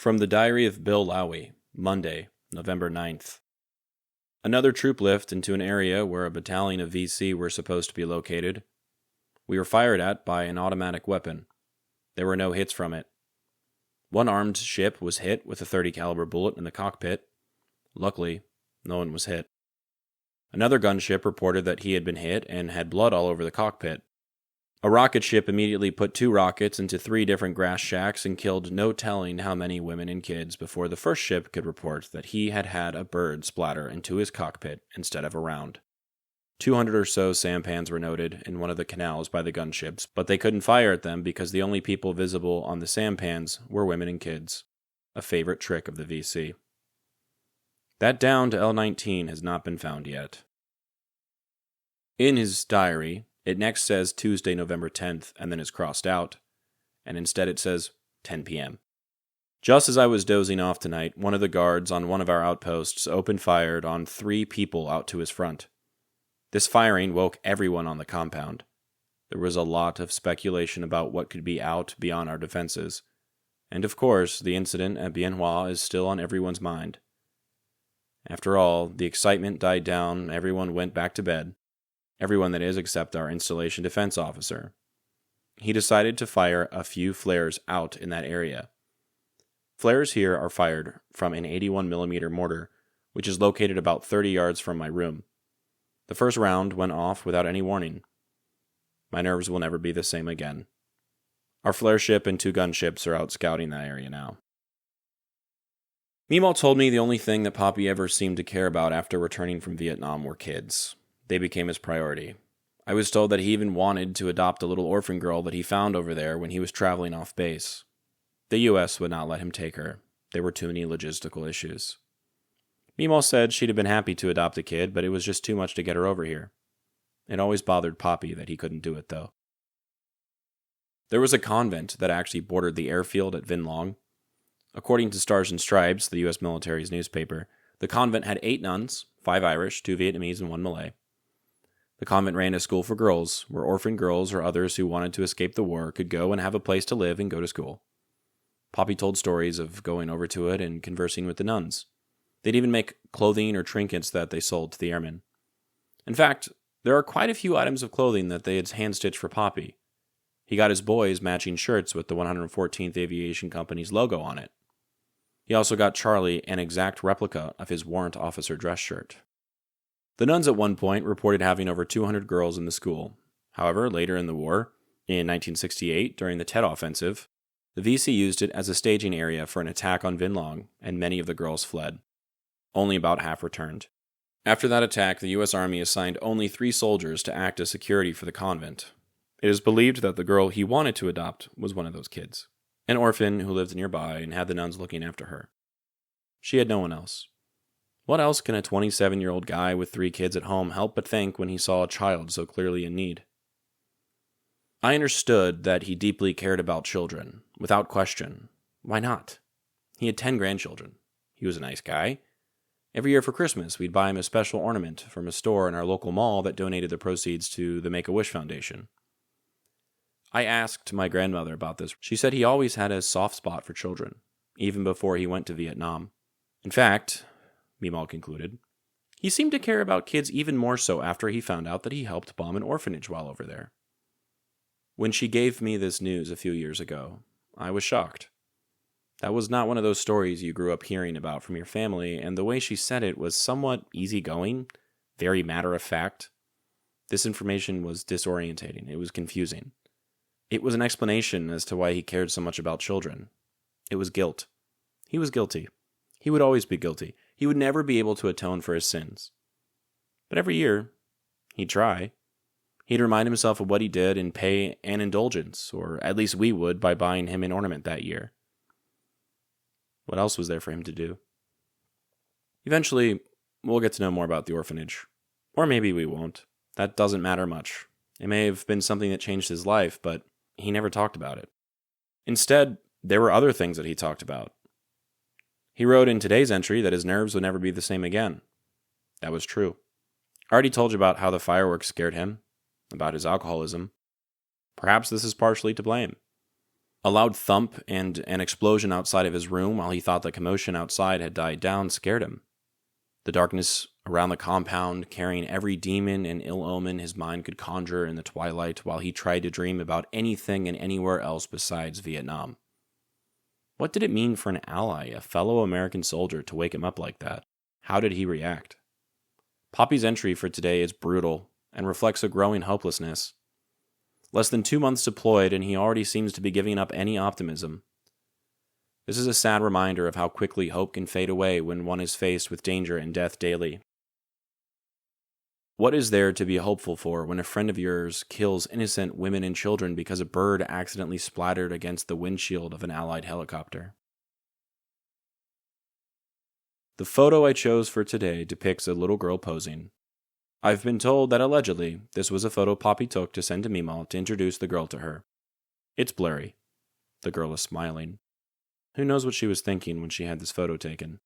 From the Diary of Bill Lowie, Monday, November 9th. Another troop lift into an area where a battalion of VC were supposed to be located. We were fired at by an automatic weapon. There were no hits from it. One armed ship was hit with a .30 caliber bullet in the cockpit. Luckily, no one was hit. Another gunship reported that he had been hit and had blood all over the cockpit. A rocket ship immediately put 2 rockets into 3 different grass shacks and killed no telling how many women and kids before the first ship could report that he had had a bird splatter into his cockpit instead of a round. 200 or so sampans were noted in one of the canals by the gunships, but they couldn't fire at them because the only people visible on the sampans were women and kids, a favorite trick of the VC. That down to L-19 has not been found yet. In his diary, it next says Tuesday, November 10th, and then is crossed out, and instead it says 10 p.m. Just as I was dozing off tonight, one of the guards on one of our outposts opened fire on 3 people out to his front. This firing woke everyone on the compound. There was a lot of speculation about what could be out beyond our defenses, and of course, the incident at Bien Hoa is still on everyone's mind. After all, the excitement died down, everyone went back to bed. Everyone that is except our installation defense officer. He decided to fire a few flares out in that area. Flares here are fired from an 81mm mortar, which is located about 30 yards from my room. The first round went off without any warning. My nerves will never be the same again. Our flare ship and 2 gunships are out scouting that area now. Meemaw told me the only thing that Popi ever seemed to care about after returning from Vietnam were kids. They became his priority. I was told that he even wanted to adopt a little orphan girl that he found over there when he was traveling off base. The U.S. would not let him take her. There were too many logistical issues. Meemaw said she'd have been happy to adopt a kid, but it was just too much to get her over here. It always bothered Popi that he couldn't do it, though. There was a convent that actually bordered the airfield at Vinh Long. According to Stars and Stripes, the U.S. military's newspaper, the convent had 8 nuns, 5 Irish, 2 Vietnamese, and 1 Malay. The convent ran a school for girls, where orphan girls or others who wanted to escape the war could go and have a place to live and go to school. Popi told stories of going over to it and conversing with the nuns. They'd even make clothing or trinkets that they sold to the airmen. In fact, there are quite a few items of clothing that they had hand-stitched for Popi. He got his boys matching shirts with the 114th Aviation Company's logo on it. He also got Charlie an exact replica of his warrant officer dress shirt. The nuns at one point reported having over 200 girls in the school. However, later in the war, in 1968, during the Tet Offensive, the VC used it as a staging area for an attack on Vinh Long, and many of the girls fled. Only about half returned. After that attack, the U.S. Army assigned only 3 soldiers to act as security for the convent. It is believed that the girl he wanted to adopt was one of those kids, an orphan who lived nearby and had the nuns looking after her. She had no one else. What else can a 27-year-old guy with 3 kids at home help but think when he saw a child so clearly in need? I understood that he deeply cared about children, without question. Why not? He had 10 grandchildren. He was a nice guy. Every year for Christmas, we'd buy him a special ornament from a store in our local mall that donated the proceeds to the Make-A-Wish Foundation. I asked my grandmother about this. She said he always had a soft spot for children, even before he went to Vietnam. In fact, Meemaw concluded, he seemed to care about kids even more so after he found out that he helped bomb an orphanage while over there. When she gave me this news a few years ago, I was shocked. That was not one of those stories you grew up hearing about from your family, and the way she said it was somewhat easygoing, very matter-of-fact. This information was disorientating. It was confusing. It was an explanation as to why he cared so much about children. It was guilt. He was guilty. He would always be guilty. He would never be able to atone for his sins. But every year, he'd try. He'd remind himself of what he did and pay an indulgence, or at least we would by buying him an ornament that year. What else was there for him to do? Eventually, we'll get to know more about the orphanage. Or maybe we won't. That doesn't matter much. It may have been something that changed his life, but he never talked about it. Instead, there were other things that he talked about. He wrote in today's entry that his nerves would never be the same again. That was true. I already told you about how the fireworks scared him, about his alcoholism. Perhaps this is partially to blame. A loud thump and an explosion outside of his room while he thought the commotion outside had died down scared him. The darkness around the compound, carrying every demon and ill omen his mind could conjure in the twilight while he tried to dream about anything and anywhere else besides Vietnam. What did it mean for an ally, a fellow American soldier, to wake him up like that? How did he react? Popi's entry for today is brutal and reflects a growing hopelessness. Less than 2 months deployed, and he already seems to be giving up any optimism. This is a sad reminder of how quickly hope can fade away when one is faced with danger and death daily. What is there to be hopeful for when a friend of yours kills innocent women and children because a bird accidentally splattered against the windshield of an Allied helicopter? The photo I chose for today depicts a little girl posing. I've been told that allegedly this was a photo Popi took to send to Meemaw to introduce the girl to her. It's blurry. The girl is smiling. Who knows what she was thinking when she had this photo taken?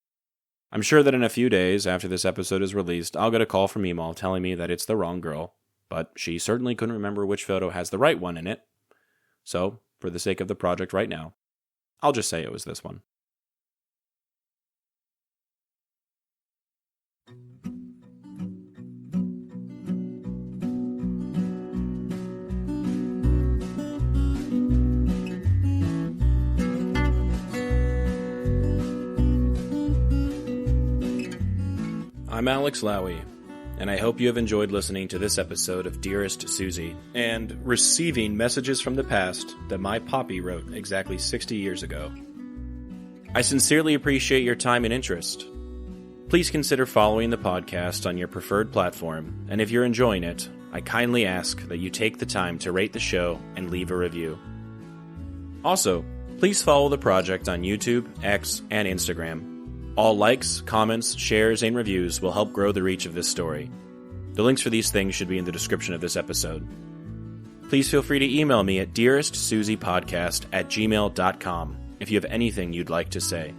I'm sure that in a few days after this episode is released, I'll get a call from Meemaw telling me that it's the wrong girl, but she certainly couldn't remember which photo has the right one in it. So, for the sake of the project right now, I'll just say it was this one. I'm Alex Lowie, and I hope you have enjoyed listening to this episode of Dearest Suzie, and receiving messages from the past that my Popi wrote exactly 60 years ago. I sincerely appreciate your time and interest. Please consider following the podcast on your preferred platform, and if you're enjoying it, I kindly ask that you take the time to rate the show and leave a review. Also, please follow the project on YouTube, X, and Instagram. All likes, comments, shares, and reviews will help grow the reach of this story. The links for these things should be in the description of this episode. Please feel free to email me at dearestsuziepodcast@gmail.com if you have anything you'd like to say.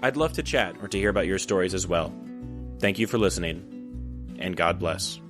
I'd love to chat or to hear about your stories as well. Thank you for listening, and God bless.